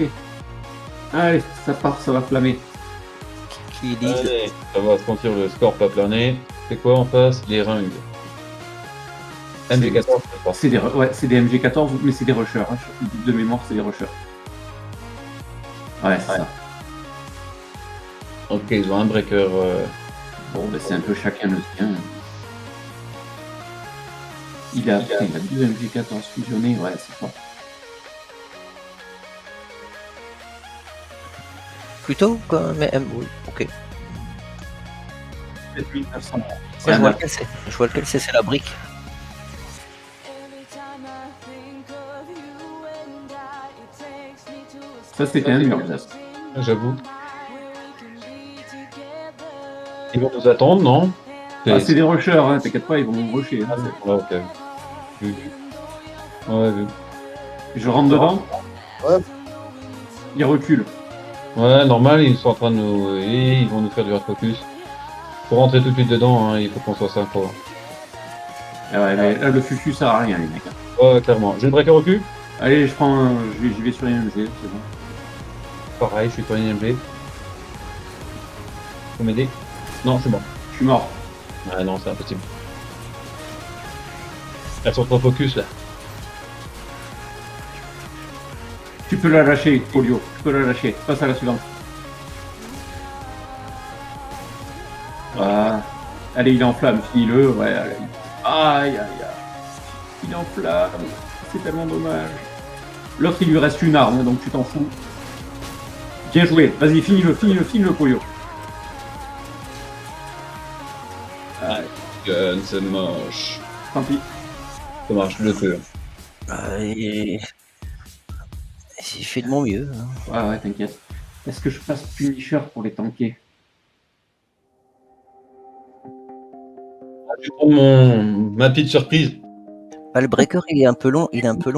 ok. Allez, ça part, ça va flammer. Qui dit Allez, ça va se sentir le score pas planer. C'est quoi en face? Les ringues. MG14, je pense. C'est des, c'est des MG14, mais c'est des rushers. Hein. De mémoire, c'est des rushers. Ouais, c'est ça. Ok, ils ont un breaker. Bon, ben, c'est un peu chacun le sien. Il a 2 MG14 fusionnés, ouais, c'est fort. plutôt comme oui, ok. 7900. Ouais, je vois lequel c'est. Je vois lequel c'est la brique. Ça, c'était un mur, là. J'avoue. Ils vont nous attendre, non? Ah, c'est des rushers, hein, t'inquiète pas, ils vont nous rusher. Ah, c'est là, ok. Vu. Ouais, vu. Je rentre dedans. Ouais. Ils reculent. Ouais, normal, ils sont en train de nous. Ils vont nous faire du hard focus. Pour rentrer tout de suite dedans, hein, il faut qu'on soit synchro. Ah ouais, mais là, le fufu sert à rien, les mecs. Ouais, clairement. J'ai le breaker au cul. Allez, je prends. J'y vais sur une MG, c'est bon. Pareil, je suis sur une MG. Faut m'aider? Non, je suis mort. Je suis mort. Ah non, c'est impossible. Elles sont trop focus là. Tu peux la lâcher, Polio. Tu peux la lâcher. Passe à la suivante. Voilà. Allez, il est en flamme, finis-le. Ouais, allez. Aïe, aïe, aïe. Il est en flamme. C'est tellement dommage. L'autre, il lui reste une arme, donc tu t'en fous. Bien joué. Vas-y, finis-le, Polio. Gun, c'est moche. Tant pis. Ça marche, je le fais. J'ai fait de mon mieux. Hein. Ouais, t'inquiète. Est-ce que je passe Punisher pour les tanker? Je vais prendre ma petite surprise. Bah, le breaker il est un peu long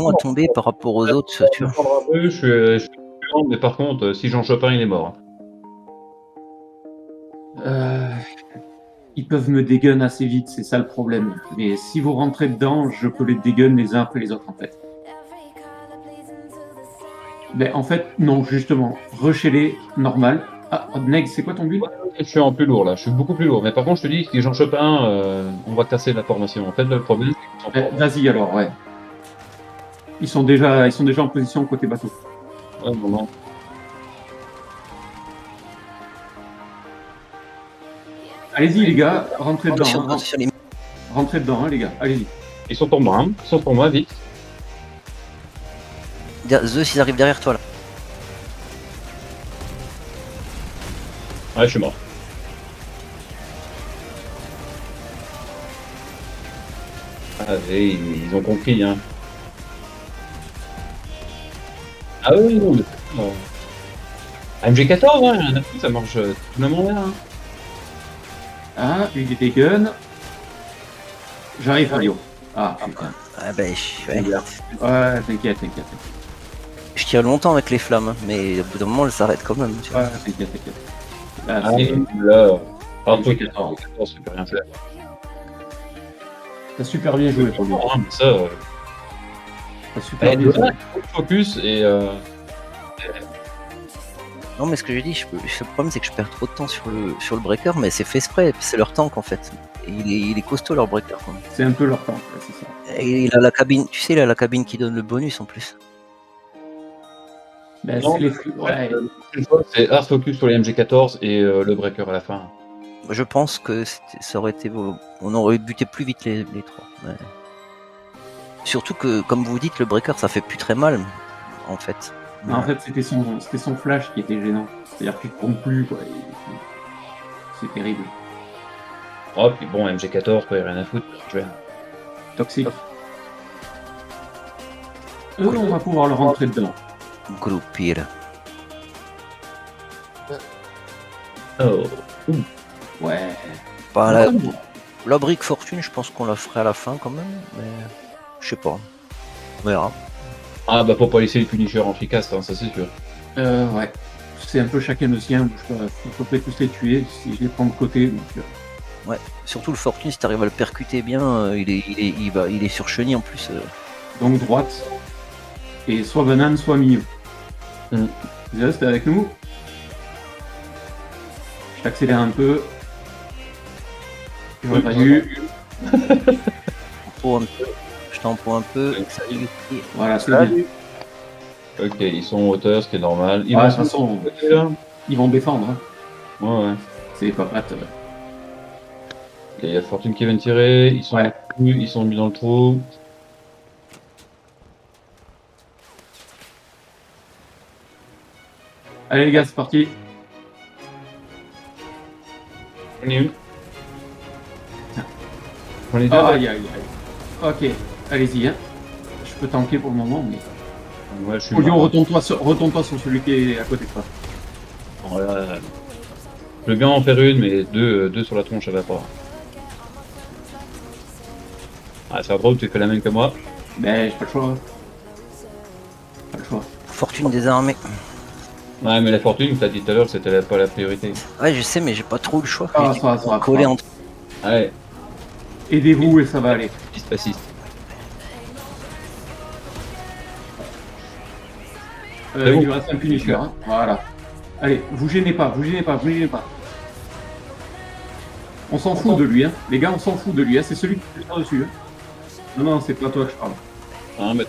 à tomber par rapport aux autres. Tu vois. Je suis plus lent, mais par contre, si j'en chope un, il est mort. Ils peuvent me dégun assez vite, c'est ça le problème. Mais si vous rentrez dedans, je peux les dégun les uns après les autres en fait. Ben en fait, non, justement. Rushez-les, normal. Ah, Neg, c'est quoi ton build? Je suis en plus lourd là, je suis beaucoup plus lourd. Mais par contre, je te dis, si j'en chope un, on va casser la formation. En fait, le problème, c'est qu'ils sont Vas-y alors, ouais. Ils sont déjà en position côté bateau. Ouais, non. Allez-y les gars, rentrez dedans. Sur les... Rentrez dedans, hein, les gars. Allez-y. Ils sont pour moi, hein. Ils sont pour moi, vite. Zeus, ils arrivent derrière toi là. Ouais, je suis mort. Ah, ils ont compris, hein. Ah oui, non, mais... MG14, hein, ça marche tout le monde là. Hein. Ah, lui il est dégun. J'arrive, Mario. Ah, putain. Ah ben, Ouais, t'inquiète. Je tire longtemps avec les flammes, hein, mais au bout d'un moment, elles s'arrêtent quand même. Tu vois. Ouais, t'inquiète. Là, Ah, c'est... là. Alors, toi, MG14. je peux rien faire. T'as super bien joué pour lui. Ah, mais ça... T'as super bien joué. Focus et... Non, mais ce que je dis, le problème c'est que je perds trop de temps sur le breaker, mais c'est fait exprès, c'est leur tank en fait. Et il est costaud leur breaker. Quand même. C'est un peu leur temps, ouais, c'est ça. Et il a la cabine, tu sais, il a la cabine qui donne le bonus en plus. Ben, non, c'est les... ouais. C'est hard focus sur les MG14 et le breaker à la fin. Je pense que ça aurait été beau. On aurait buté plus vite les trois. Mais... Surtout que, comme vous dites, le breaker ça fait plus très mal en fait. En fait, c'était son flash qui était gênant. C'est-à-dire qu'il ne tombe plus, quoi. C'est terrible. Oh, puis bon, MG14, quoi, il n'y a rien à foutre. Je vais... Toxique. On va pouvoir le rentrer dedans. Groupir. Oh. Ouais. Bah, la brique fortune, je pense qu'on la ferait à la fin quand même, mais je sais pas. On verra. Ah bah pour pas laisser les punishers efficaces, hein, ça c'est sûr. Ouais. C'est un peu chacun le sien. Il faut peut-être tous les tuer si je les prends de côté. Donc, Ouais. Surtout le fortune, si t'arrives à le percuter bien, il est sur chenille en plus. Donc droite. Et soit banane, soit milieu. Just avec nous. Je t'accélère un peu. J'aurais pas dû. Je t'empoie un peu. Salut. Voilà, c'est bien. Ok, ils sont en hauteur, ce qui est normal. Ils Ouais, vont de toute façon, là. ils vont défendre. Hein. Ouais, ouais. C'est pas pattes. Ok, il y a Fortune qui vient de tirer. Ils sont, Ouais. ils sont mis dans le trou. Allez les gars, c'est parti. On est où? On est deux. Aïe, aïe, aïe. Ok, allez-y. Hein. Je peux tanker pour le moment, mais. Ouais, je suis Polio, mort. retourne-toi sur celui qui est à côté de toi. Voilà. Je veux bien en faire une, mais deux sur la tronche, ça va pas. Ah, c'est drôle, tu fais la même que moi. Ben, j'ai pas le choix. Pas le choix. Fortune désarmée. Ouais, mais la fortune, t'as dit tout à l'heure, c'était pas la priorité. Ouais, je sais, mais j'ai pas trop le choix. Ah, J'ai ça va. collé entre. Ouais, Aidez-vous et ça va aller. assiste. C'est bon. Il lui reste un punisher. Hein. Voilà. Allez, vous gênez pas. On s'en fout de lui, hein. Les gars, on s'en fout de lui. Hein. C'est celui qui est dessus. Hein. Non, c'est pas toi que je parle. Hein, mais...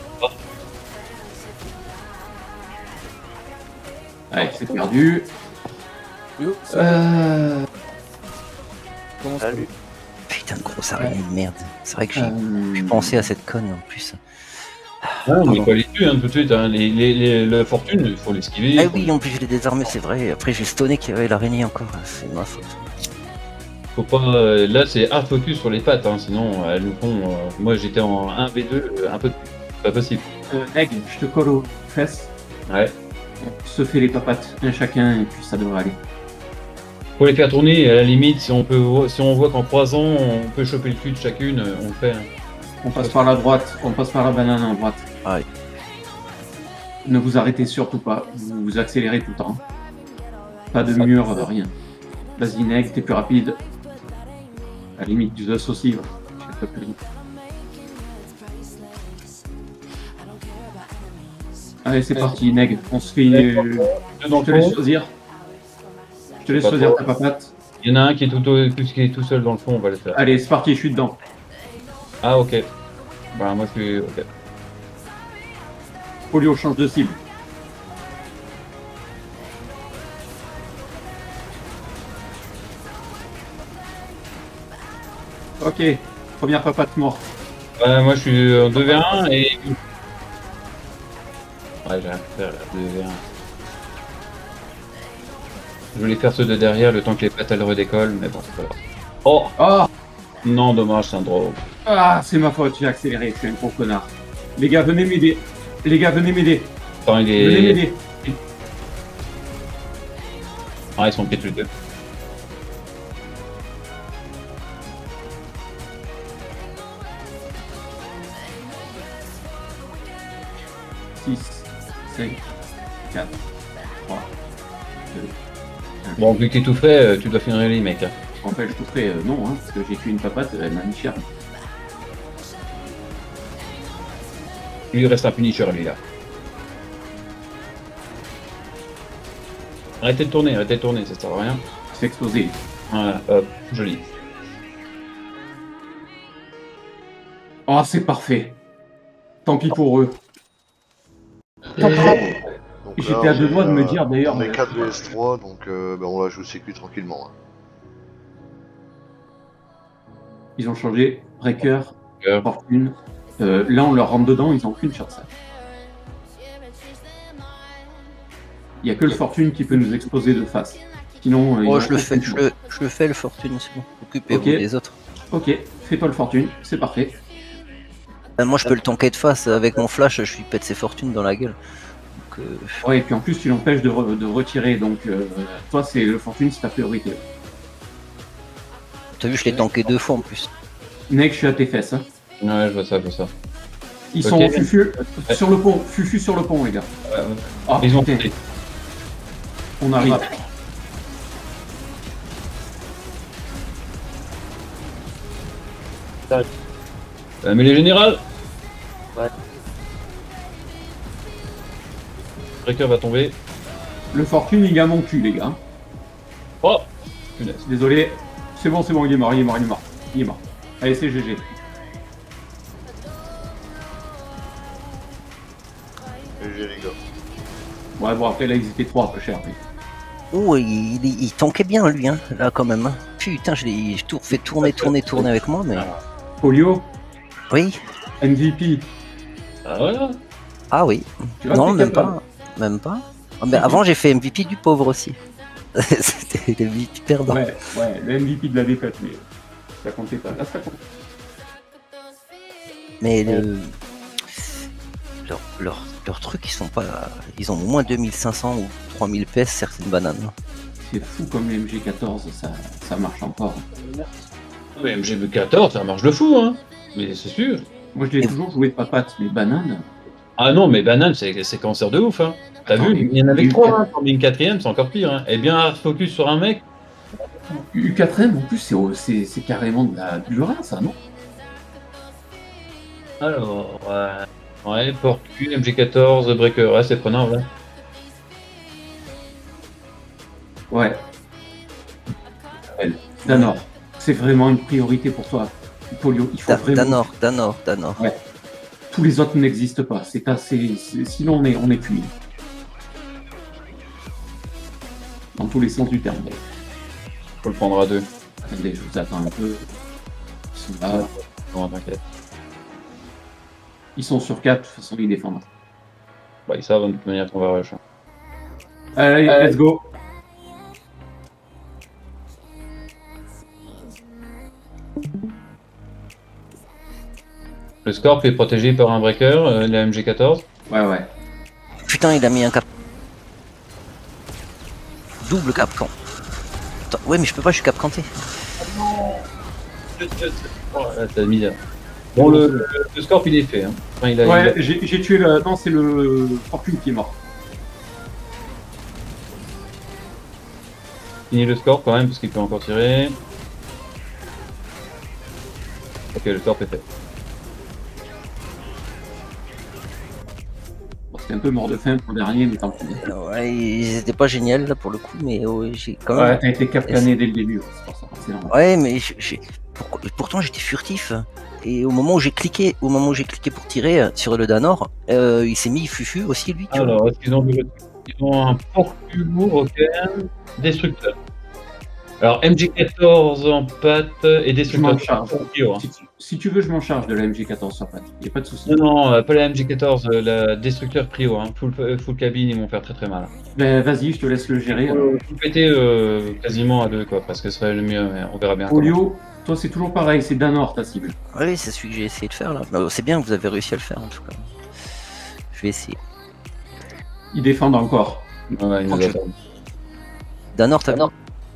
Allez, c'est perdu. Yo, comment ça va? Putain de grosse araignée de merde. C'est vrai que j'ai pensé à cette conne en plus. Ah, mais il faut aller dessus, hein, tout de suite. Hein. La fortune, il faut l'esquiver. Ah oui, en plus je l'ai désarmé, c'est vrai. Après j'ai stoné qu'il y avait l'araignée encore. C'est ma faute. Faut pas. Là, c'est hard focus sur les pattes, hein, sinon elles nous font. Moi, j'étais en 1v2, un peu de. Pas possible. Neg, je te colle aux fesses. Ouais. On se fait les papates un chacun et puis ça devrait aller. Faut les faire tourner, et à la limite, si on voit qu'en croisant, on peut choper le cul de chacune, on le fait. Hein. On passe par la droite, on passe par la banane à droite. Ouais. Ne vous arrêtez surtout pas, vous accélérez tout le temps. Pas de mur, rien. Vas-y Neg, t'es plus rapide. À la limite du os aussi, ouais. Je sais pas plus vite. Allez, c'est parti Neg, on se fait une... Deux dans Je te le laisse fond. choisir. Je te laisse Pas choisir trop. ta papate. Il y en a un qui est tout seul dans le fond, on va le faire. Allez, c'est parti, je suis dedans. Ah, ok. Bah, moi, je suis. Ok. Polio, change de cible. Ok, première papate morte. Moi, je suis en 2v1 et. Ouais, j'ai rien à faire là, 2v1. Je voulais faire ceux de derrière le temps que les pattes elles redécollent, mais bon, c'est pas grave. Oh Ah, non, dommage, c'est un draw. ah, c'est ma faute, j'ai accéléré, je suis un gros connard. Les gars, venez m'aider. Les gars, venez m'aider. Attends, il Venez est. m'aider. Ah, ils sont pieds tous les deux. Six, 5, 4, 3, 2. Bon, vu que t'es tout fait, tu dois finir les mecs. Hein. En fait, je te ferai non, hein, parce que j'ai tué une papate, elle m'a mis cher. Lui, il reste un finisher, lui, là. Arrêtez de tourner, ça sert à rien. C'est explosé. Voilà, hop, joli. Oh, c'est parfait. Tant pis pour eux. Donc J'étais là, à deux doigts de me dire d'ailleurs. On est 4 vs 3, donc on la joue sécu tranquillement. Hein. Ils ont changé. Breaker, Breaker. Fortune. Là, on leur rentre dedans, ils n'ont qu'une sur ça. Il n'y a que le Fortune qui peut nous exploser de face. Sinon, ils Oh, ont je le fais, aucun choix. je le fais le fortune, c'est bon. Occupez-vous Ok. des autres. Ok, fais-toi le Fortune, c'est parfait. Moi je peux le tanker de face avec mon flash, je lui pète ses fortunes dans la gueule. Donc, Ouais, et puis en plus, tu l'empêches de retirer. Donc, toi, c'est le Fortune, c'est ta priorité. t'as vu, je l'ai tanké 2 fois en plus. Nec, je suis à tes fesses. Hein. Ouais, je vois ça, Ils Ok. sont Fufu sur le pont. Fufu sur le pont, les gars. Ah, Ils ont putain, fait. on arrive. Mais les générales Breaker va tomber. Le Fortune, il a mon cul, les gars. Oh punaise. Désolé. C'est bon, il est mort, il est mort, il est mort. Il est mort. Allez, c'est GG. GG les gars. Ouais, bon, après, là, ils étaient 3, peu cher. Mais... Oh, il tankait bien, lui, hein, là, quand même. Hein. Putain, je l'ai fait tourner avec moi, mais... Polio, Oui. MVP. Ah voilà. Ah oui. Tu vois, Non, t'es même capable. pas. Même pas. Ah, mais avant, j'ai fait MVP du pauvre aussi. C'était le MVP perdant. Ouais, le MVP de la défaite, mais ça comptait pas. Là, ça compte. Mais leur truc, ils sont pas. Ils ont au moins 2500 ou 3000 PS certaines bananes. C'est fou comme les MG14, ça marche encore. Mais MGB14, ça marche de fou, hein. Mais c'est sûr. Moi, je l'ai toujours joué de papate, mais banane. Ah non, mais Banane, c'est cancer de ouf, hein. T'as Attends, vu, il y en avait U4. que 3, hein. Pour une quatrième, c'est encore pire, hein. Et bien hard focus sur un mec. U4M, en plus, c'est carrément du rat, ça, non? Alors, ouais, Porcu, MG14, Breaker, ouais, c'est prenant, ouais. Ouais. Danor, c'est vraiment une priorité pour toi. Polio, il faut vraiment... Danor. Ouais. Tous les autres n'existent pas. C'est assez... Sinon, on est cuit. Dans tous les sens du terme. Faut le prendre à 2. Attendez, je vous attends un peu. Ils sont là. Non, t'inquiète. Ils sont sur 4, de toute façon, ils défendent. Bah, ils savent de toute manière qu'on va rush. Allez, let's go. Le Scorp est protégé par un Breaker, la MG14. Ouais. Putain, il a mis un cap. Double cap quand. Attends, ouais, mais je peux pas, je suis cap canté. Oh, là, t'as mis là. Bon, le Scorp, il est fait. Hein. Enfin, Ouais, j'ai tué le... Non, c'est le Fortune qui est mort. Fini le Scorp quand même, parce qu'il peut encore tirer. Ok, le Scorp est fait. Bon, c'était un peu mort de faim pour le dernier, mais tant pis. Ouais, ils étaient pas géniaux là pour le coup, mais ouais, j'ai quand Ouais, même. t'as été capcané dès le début, c'est pour ça. C'est normal. Ouais, mais pourtant j'étais furtif. Et au moment où j'ai cliqué pour tirer sur le Danor, il s'est mis fufu aussi lui. Tu vois. Alors, est-ce qu'ils ont un Porcu lourd, ok. Destructeur. Alors, MG14 en pâte et Je m'en Destructeur. charge. Hein. Si tu veux, je m'en charge de la MG14 sur patte. Y a pas de souci. Non, pas la MG14, la Destructeur Prio. Hein. Full cabine, ils vont faire très très mal. Ben, vas-y, je te laisse le gérer. Faut péter quasiment à 2, quoi, parce que ce serait le mieux, mais on verra bien. Polio, toi, c'est toujours pareil, c'est Danor ta cible. Oui, c'est celui que j'ai essayé de faire là. Bah, c'est bien que vous avez réussi à le faire en tout cas. Je vais essayer. Ils défendent encore. Ouais, il nous Ok. attend. Danor,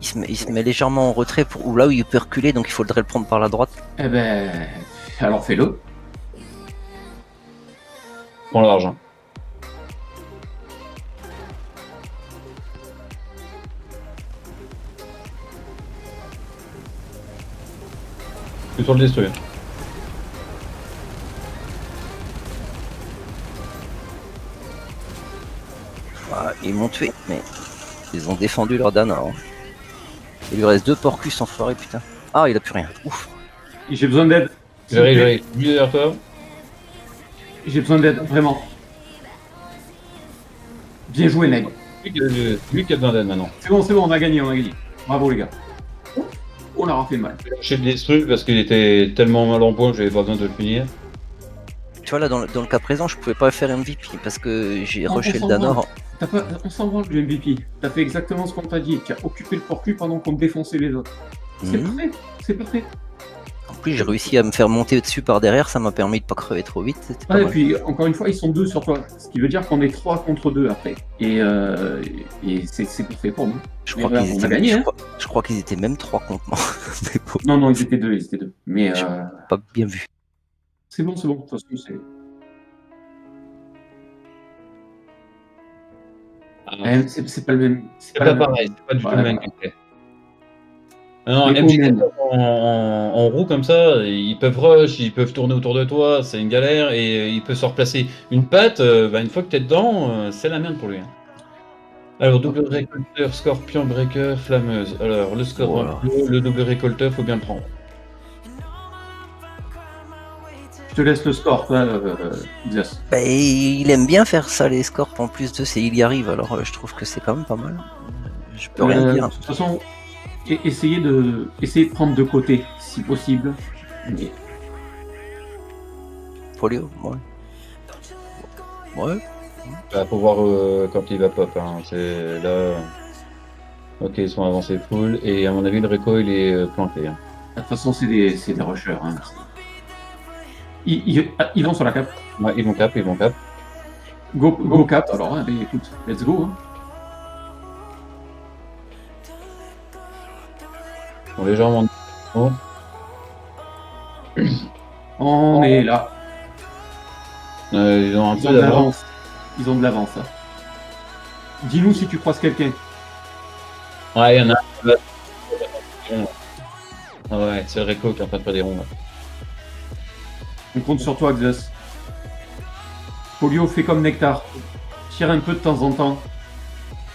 il se met légèrement en retrait ou là où il peut reculer, donc il faudrait le prendre par la droite. Eh ben, alors fais-le. Prends l'argent. C'est sur le destruire. Ah, ils m'ont tué, mais ils ont défendu leur Danor. Hein. Il lui reste 2 Porcus enfoirés, putain. Ah, il a plus rien. Ouf. J'ai besoin d'aide. S'il vous plaît. J'arrive. Lui derrière toi. J'ai besoin d'aide, vraiment. Bien joué, Neg. Lui qui a besoin d'aide maintenant. C'est bon, on a gagné. Bravo, les gars. On a fait mal. J'ai lâché le destru parce qu'il était tellement mal en point que j'avais pas besoin de le finir. Tu vois là, dans le cas présent, je pouvais pas faire MVP parce que j'ai On rushé s'en le Danor. On s'en branle du MVP. T'as fait exactement ce qu'on t'a dit. Tu as occupé le porcu pendant qu'on défonçait les autres. C'est parfait. En plus, j'ai réussi à me faire monter dessus par derrière, ça m'a permis de pas crever trop vite. C'était pas Ouais, et mal. puis, encore une fois, ils sont 2 sur toi. Ce qui veut dire qu'on est 3 contre 2 après. Et c'est parfait pour nous. Je Mais crois voilà, qu'ils on a étaient, gagné, hein. je crois qu'ils étaient même 3 contre moi. Mais bon, Non, ils étaient 2. Mais J'ai pas bien vu. c'est bon. De toute façon, c'est... C'est pas le même. C'est pas pareil, c'est pas du tout Ouais, le même voilà. gameplay. Non, Et MGK Omen. en roue comme ça, ils peuvent rush, ils peuvent tourner autour de toi, c'est une galère, et il peut se replacer une patte, une fois que t'es dedans, c'est la merde pour lui. Hein. Alors, double récolteur, scorpion, breaker, flammeuse. Alors, le score Voilà. en bleu, le double récolteur, faut bien le prendre. Je te laisse le score, toi, Xas. Bah, il aime bien faire ça, les scores. En plus de ça, il y arrive. Alors, je trouve que c'est quand même pas mal. Je peux rien dire. De toute façon, essayez de prendre de côté, si possible. Mais Polio, ouais. Ouais. Bah, faut voir quand il va pop. Hein. C'est là. Ok, ils sont avancés full, et à mon avis, le réco il est planté. Hein. de toute façon, c'est des rushers. Hein. Ils vont sur la cap. Ouais, ils vont cap, ils vont cap. Go cap, alors, hein, mais écoute, let's go. Hein. Ils sont légèrement. Oh. On est là. Ils ont un Ils peu ont de d'avance. l'avance. Ils ont de l'avance. Hein. Dis-nous si tu croises quelqu'un. Ouais, il y en a. Ah ouais, c'est le réco qui est en train de faire des ronds. Ouais. On compte sur toi, Xas. Polio, fait comme Nectar. Tire un peu de temps en temps.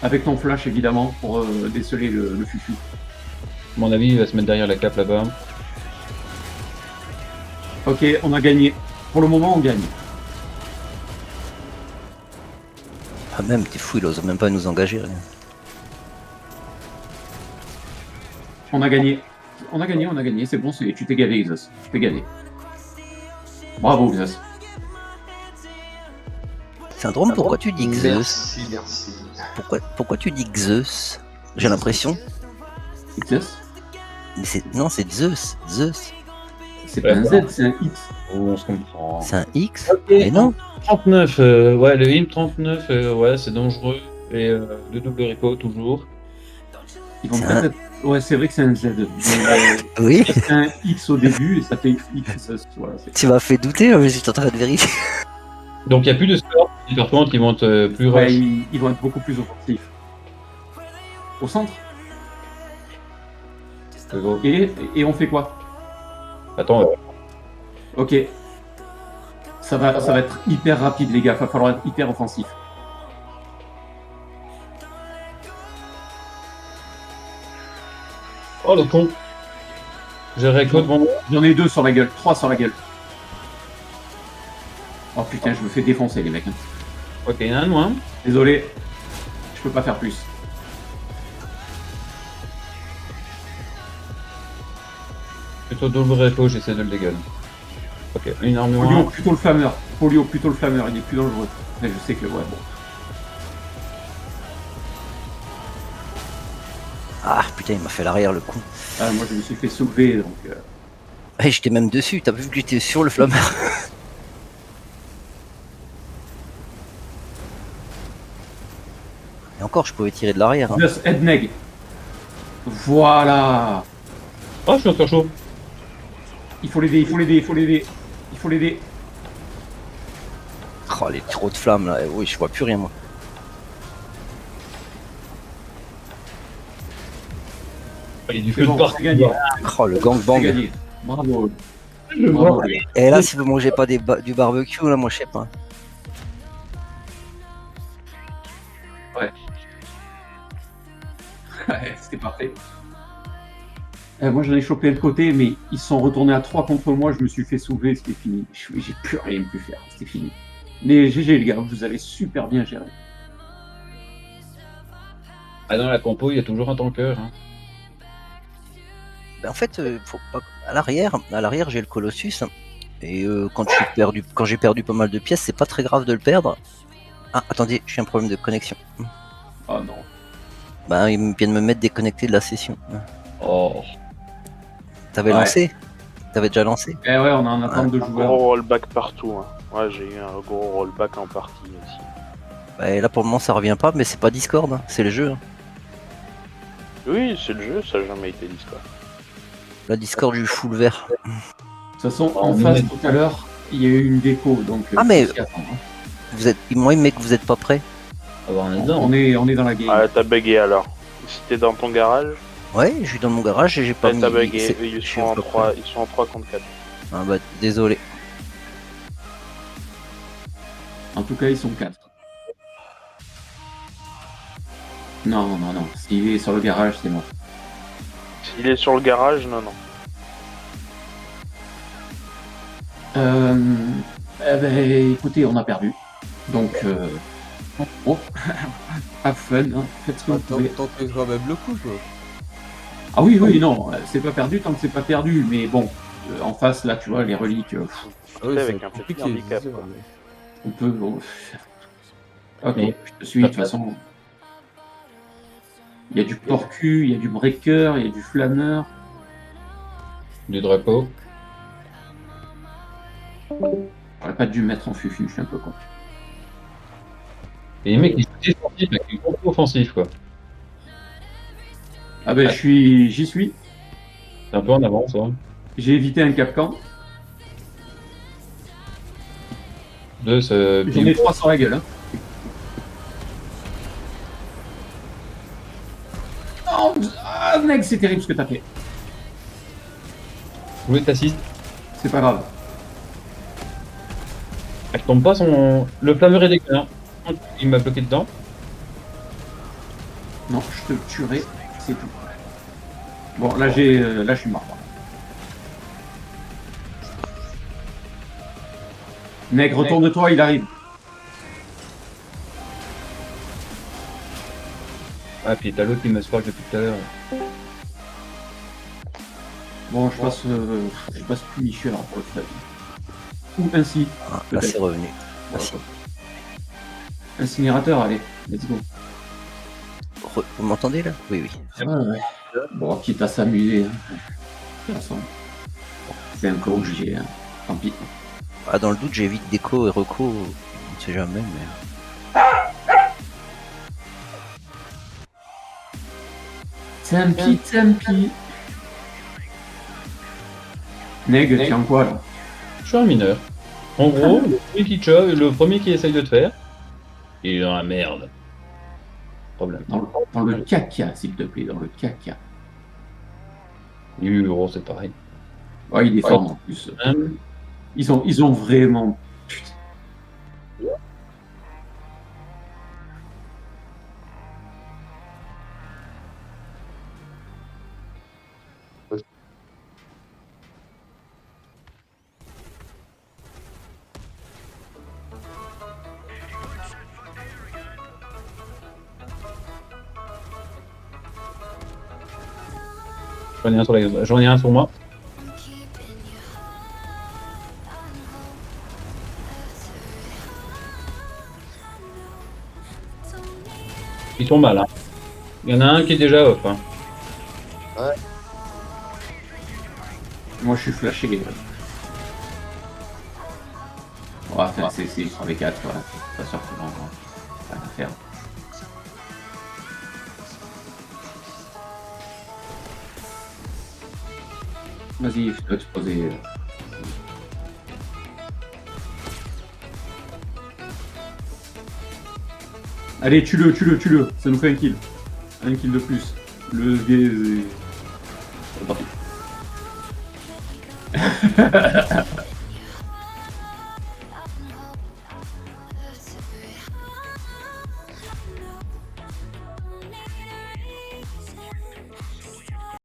Avec ton flash, évidemment, pour déceler le fufu. À mon avis, il va se mettre derrière la cape là-bas. Ok, on a gagné. Pour le moment, on gagne. Ah, même, t'es fou, il ose même pas nous engager. Rien. On a gagné. On a gagné. C'est bon, tu t'es gavé, Xas. Tu t'es gavé. Bravo, Xas. Syndrome, pourquoi tu dis Zeus? Merci. Pourquoi tu dis Zeus? J'ai l'impression. Xas? Mais non, c'est Zeus. Zeus. C'est pas un Z, c'est un X. Oh, on se comprend. C'est un X. Ok. Mais non. 39, ouais, le hymne 39, ouais, c'est dangereux. Et le double réco, toujours. Ils vont C'est peut-être. Ouais, c'est vrai que c'est un Z. Oui. C'est un X au début et ça fait X. Voilà, Tu m'as fait douter, mais j'étais en train de vérifier. Donc il n'y a plus de score. Et par contre, ils vont être plus ouais, rush. ils vont être beaucoup plus offensifs. Au centre. Et on fait quoi? Attends, Ok. Ça va être hyper rapide, les gars. Va falloir être hyper offensif. oh le con. J'ai réco devant moi. J'en ai 2 sur la gueule. 3 sur la gueule. Oh putain, je me fais défoncer, les mecs. Hein. Ok, il y en a un de moins. Désolé. Je peux pas faire plus. Plutôt double réco, j'essaie de le dégainer. Ok, une arme Polio, moins. plutôt le flammeur. Polio, plutôt le flammeur. Il est plus dangereux. Mais je sais que, ouais, bon. Ah putain, il m'a fait l'arrière le coup. Ah, moi, je me suis fait soulever, donc. Hey, j'étais même dessus, t'as vu que j'étais sur le flammeur. Et encore, je pouvais tirer de l'arrière. Hein. Just Edneg. Voilà. Oh, je suis encore chaud. Il faut l'aider, il faut l'aider, il faut l'aider. Il faut l'aider. Oh, les trop de flammes là. Oui, je vois plus rien moi. Il y a du C'est feu bon, de partout. c'est gagné. Oh, le C'est gangbang. gagné. Bravo. Le Bravo, vois. les gars. Et là, si vous mangez pas du barbecue, là, moi je sais pas. Ouais, c'était parfait. Moi, j'en ai chopé de côté, mais ils se sont retournés à 3 contre moi. Je me suis fait soulever, c'était fini. J'ai plus rien pu faire, c'était fini. Mais GG, les gars, vous avez super bien géré. Ah, dans la compo, il y a toujours un tanker. Hein. Ben, en fait, faut pas... à l'arrière, j'ai le Colossus. Et quand j'ai perdu pas mal de pièces, c'est pas très grave de le perdre. Ah, attendez, j'ai un problème de connexion. Oh non. Ben, ils viennent me mettre déconnecté de la session. Oh. T'avais Ouais. lancé? T'avais déjà lancé? Eh ouais, on est en attente de Un joueurs. gros rollback partout. Hein. Ouais, j'ai eu un gros rollback en partie aussi. Ben, là, pour le moment, ça revient pas, mais c'est pas Discord, hein, c'est le jeu. Hein. Oui, c'est le jeu, ça n'a jamais été Discord. La Discord du full vert. De toute façon, en face, tout à l'heure, il y a eu une déco, donc... Ah, mais- faut s'y attendre, hein. Vous êtes, moi, mais que vous êtes pas prêts. Ah bah, on est dedans. On est dans la game. Ah, t'as bugué alors. Si t'es dans ton garage, Ouais, je suis dans mon garage et j'ai pas Ouais, mis. t'as bugué, c'est- eux, je suis un peu ils sont en 3 contre 4. Ah bah désolé. En tout cas, ils sont 4. Non, non, non. S'il est sur le garage, c'est mort. S'il est sur le garage, non, non. Eh ben, écoutez, on a perdu. Donc, oh, have fun, hein. Faites ce que vous pouvez. Tentez quand même le coup, quoi. Ah oui, oui, non, c'est pas perdu tant que c'est pas perdu. Mais bon, en face, là, tu vois, les reliques, Ah oui, Avec c'est un petit compliqué, handicap, c'est sûr, quoi. mais- on peut. Ok, Bon. je te suis, de toute façon. Il y a du porcu, il y a du breaker, il y a du flâneur. Du Draco. J'aurais pas dû me mettre en fufu, je suis un peu con. Et les mecs, ils sont défensifs avec une compo offensif, quoi. Ah ben, j'y suis. C'est un peu en avance, hein. J'ai évité un capcan. Deux, J'en ai 3 sur la gueule. Hein. Oh, ah, mec, c'est terrible ce que t'as fait. je voulais t'assister. C'est pas grave. Elle tombe pas son. Le flammeur est décalé. Il m'a bloqué dedans. Non, je te tuerai, c'est tout. Bon, là, là, je suis mort. Nègre, retourne-toi, il arrive. Ah, puis t'as l'autre qui me spark depuis tout à l'heure. Bon, je passe plus Michel pour le flag. Ou ainsi. Ah, là Peut-être. c'est revenu. Merci. Incinérateur, allez, let's go. Vous m'entendez là? Oui, oui. Ouais. Bon, quitte à s'amuser. Hein. De toute façon, c'est un co obligé, hein. Tant pis. Ah, dans le doute, j'évite déco et reco. On ne sait jamais, mais. Tempi. Neg, tu es en quoi là? Je suis un mineur. En gros, le premier qui essaye de te faire, il est dans la merde. Problème. Dans le caca, s'il te plaît, dans le caca. Euro, c'est pareil. Ouais, il est fort en plus. Ils ont vraiment. Putain. J'en ai un sur moi. Ils sont mal, hein. Il y en a un qui est déjà off, hein. Moi, je suis flashé. Ouais, enfin, c'est sur les 4, voilà. Pas sûr que ça va faire. Vas-y, je dois exploser. Allez, tue-le. Ça nous fait un kill. Un kill de plus. Le c'est parti.